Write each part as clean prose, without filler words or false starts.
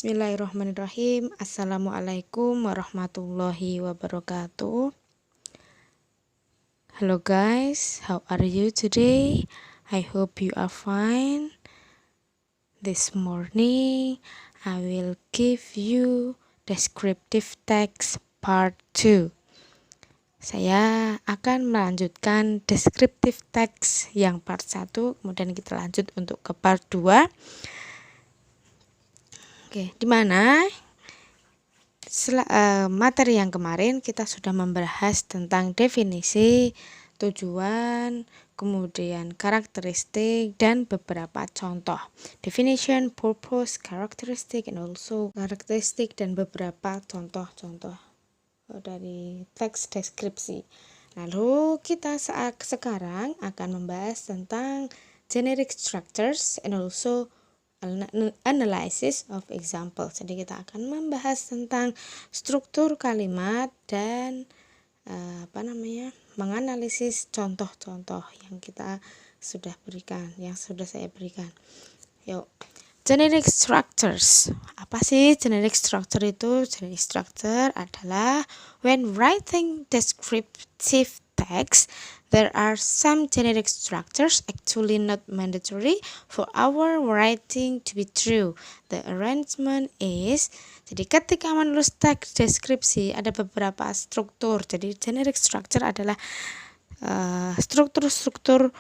Bismillahirrahmanirrahim. Assalamualaikum warahmatullahi wabarakatuh. Hello guys, how are you today? I hope you are fine. This morning I will give you descriptive text part 2. Saya akan melanjutkan descriptive text yang part 1, kemudian kita lanjut untuk ke part 2. Oke, di mana materi yang kemarin kita sudah membahas tentang definisi, tujuan, kemudian karakteristik dan beberapa contoh. Definition, purpose, characteristic, and also karakteristik dan beberapa contoh-contoh dari teks deskripsi. Lalu kita sekarang akan membahas tentang generic structures and also analysis of example. Jadi kita akan membahas tentang struktur kalimat dan menganalisis contoh-contoh yang kita sudah berikan, yang sudah saya berikan. Yuk, generic structures. Apa sih generic structure itu? Generic structure adalah when writing descriptive text, there are some generic structures actually not mandatory for our writing to be true. The arrangement is, jadi ketika menulis teks deskripsi ada beberapa struktur. Jadi generic structure adalah struktur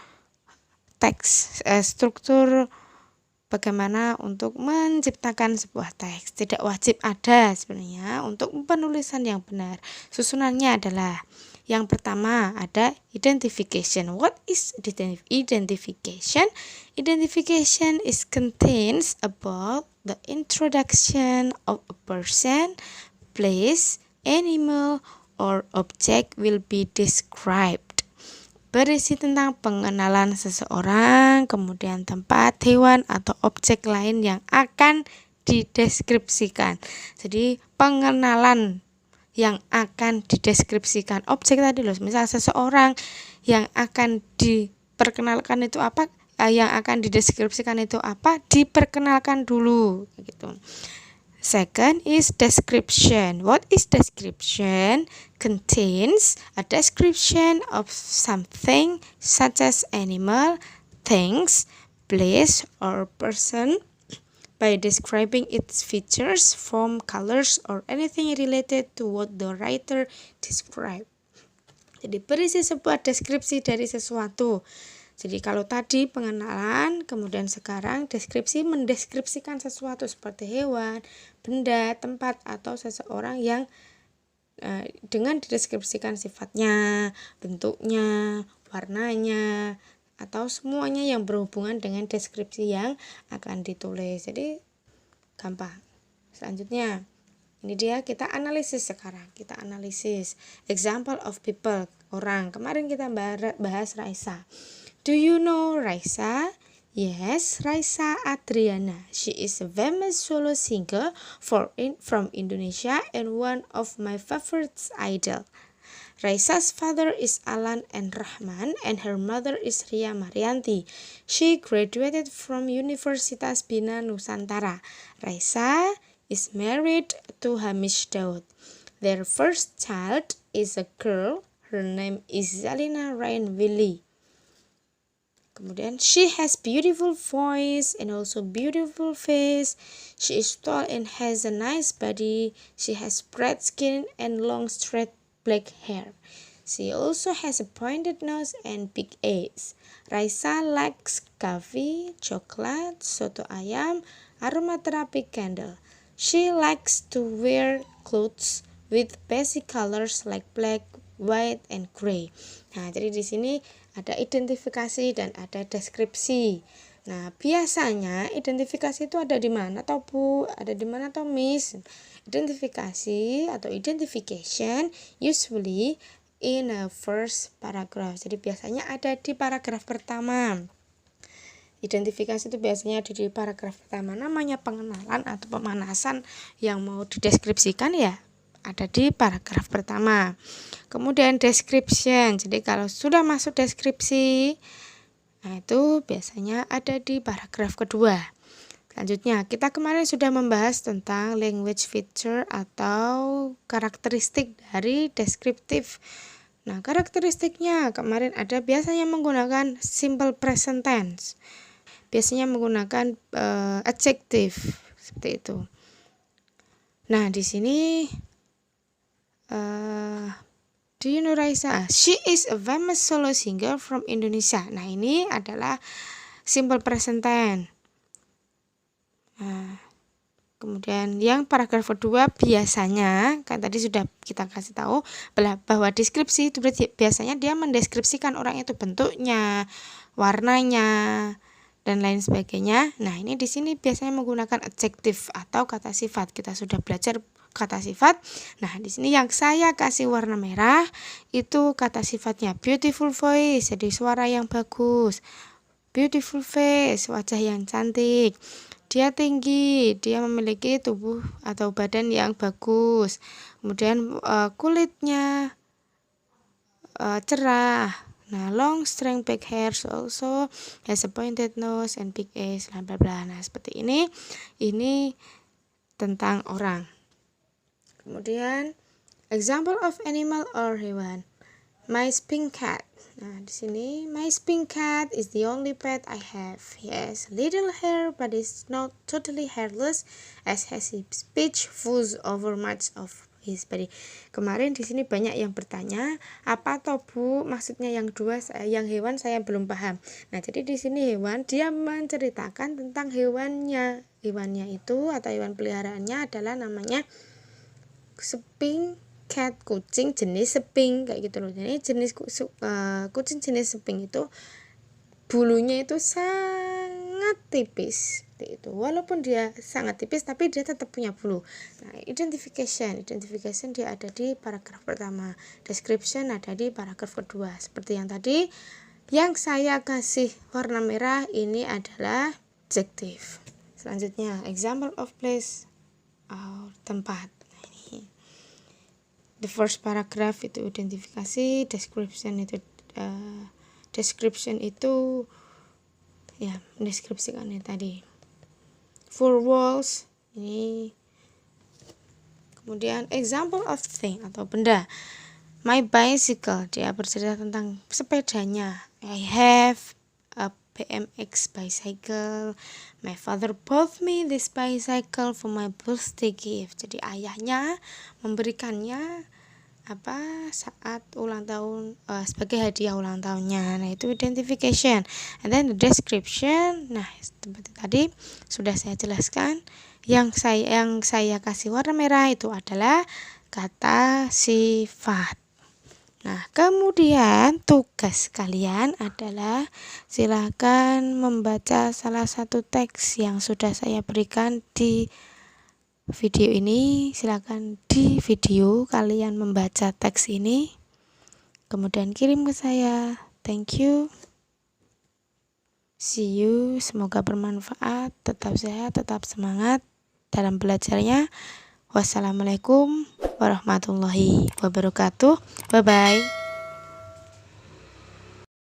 teks, struktur bagaimana untuk menciptakan sebuah teks. Tidak wajib ada sebenarnya untuk penulisan yang benar. Susunannya adalah yang pertama ada identification. What is identification? Identification is contains about the introduction of a person, place, animal, or object will be described. Berisi tentang pengenalan seseorang, kemudian tempat, hewan, atau objek lain yang akan dideskripsikan. Jadi pengenalan yang akan dideskripsikan. Objek tadi loh, misal seseorang yang akan diperkenalkan itu apa, yang akan dideskripsikan itu apa, diperkenalkan dulu gitu. Second is description. What is description? Contains a description of something such as animal, things, place, or person by describing its features, form, colors, or anything related to what the writer described. Jadi berisi sebuah deskripsi dari sesuatu. Jadi kalau tadi pengenalan, kemudian sekarang deskripsi mendeskripsikan sesuatu seperti hewan, benda, tempat, atau seseorang yang dengan dideskripsikan sifatnya, bentuknya, warnanya, atau semuanya yang berhubungan dengan deskripsi yang akan ditulis. Jadi gampang. Selanjutnya ini dia, kita analisis sekarang. Kita analisis example of people, orang. Kemarin kita bahas Raisa. Do you know Raisa? Yes, Raisa Adriana. She is a famous solo singer from Indonesia and one of my favorite idol. Raisa's father is Alan and Rahman and her mother is Ria Marianti. She graduated from Universitas Bina Nusantara. Raisa is married to Hamish Daud. Their first child is a girl. Her name is Zalina Ryan Willy. Kemudian she has beautiful voice and also beautiful face. She is tall and has a nice body. She has bright skin and long straight black hair. She also has a pointed nose and big eyes. Raisa likes coffee, chocolate, soto ayam, aromatherapy candle. She likes to wear clothes with basic colors like black, white, and gray. Nah, jadi di sini ada identifikasi dan ada deskripsi. Nah, biasanya identifikasi itu ada di mana toh Bu? Ada di mana toh Miss? Identifikasi atau identification usually in a first paragraph. Jadi biasanya ada di paragraf pertama. Identifikasi itu biasanya ada di paragraf pertama. Namanya pengenalan atau pemanasan yang mau dideskripsikan ya ada di paragraf pertama. Kemudian description. Jadi kalau sudah masuk deskripsi, nah itu biasanya ada di paragraf kedua. Selanjutnya, kita kemarin sudah membahas tentang language feature atau karakteristik dari deskriptif. Nah, karakteristiknya kemarin ada biasanya menggunakan simple present tense. Biasanya menggunakan adjective seperti itu. Nah, di sini do you know Raisa? She is a famous solo singer from Indonesia. Nah, ini adalah simple present tense. Nah, kemudian yang paragraf kedua biasanya kan tadi sudah kita kasih tahu bahwa deskripsi itu biasanya dia mendeskripsikan orang itu bentuknya, warnanya dan lain sebagainya. Nah, ini di sini biasanya menggunakan adjektif atau kata sifat. Kita sudah belajar kata sifat. Nah, di sini yang saya kasih warna merah itu kata sifatnya beautiful voice, jadi suara yang bagus. Beautiful face, wajah yang cantik. Dia tinggi, dia memiliki tubuh atau badan yang bagus. Kemudian kulitnya cerah. Nah, long straight back hairs also has a pointed nose and big eyes, bla bla bla. Nah, seperti ini. Ini tentang orang. Kemudian example of animal or hewan. My pink cat. Nah, di sini my pink cat is the only pet I have. He has little hair but is not totally hairless as has his speech fuzz over much of his body. Kemarin di sini banyak yang bertanya, apa toh Bu? Maksudnya yang dua, yang hewan saya belum paham. Nah, jadi di sini hewan dia menceritakan tentang hewannya. Hewannya itu atau hewan peliharaannya adalah namanya sphinx cat, kucing jenis sphinx kayak gitu loh. Jadi jenis kucing jenis sphinx itu bulunya itu sangat tipis seperti itu. Walaupun dia sangat tipis tapi dia tetap punya bulu. Nah, identification dia ada di paragraf pertama, description ada di paragraf kedua. Seperti yang tadi yang saya kasih warna merah ini adalah adjective. Selanjutnya example of place, tempat. The first paragraph itu identifikasi, description itu ya mendeskripsikan ini tadi. Four walls ini. Kemudian example of thing atau benda. My bicycle, dia bercerita tentang sepedanya. I have a BMX bicycle. My father bought me this bicycle for my birthday gift. Jadi ayahnya memberikannya saat ulang tahun sebagai hadiah ulang tahunnya. Nah, itu identification. And then the description. Nah, seperti tadi sudah saya jelaskan. Yang saya kasih warna merah itu adalah kata sifat. Nah, kemudian tugas kalian adalah silakan membaca salah satu teks yang sudah saya berikan di video ini. Silakan di video kalian membaca teks ini, kemudian kirim ke saya. Thank you. See you. Semoga bermanfaat. Tetap sehat, tetap semangat dalam belajarnya. Wassalamualaikum warahmatullahi wabarakatuh. Bye bye.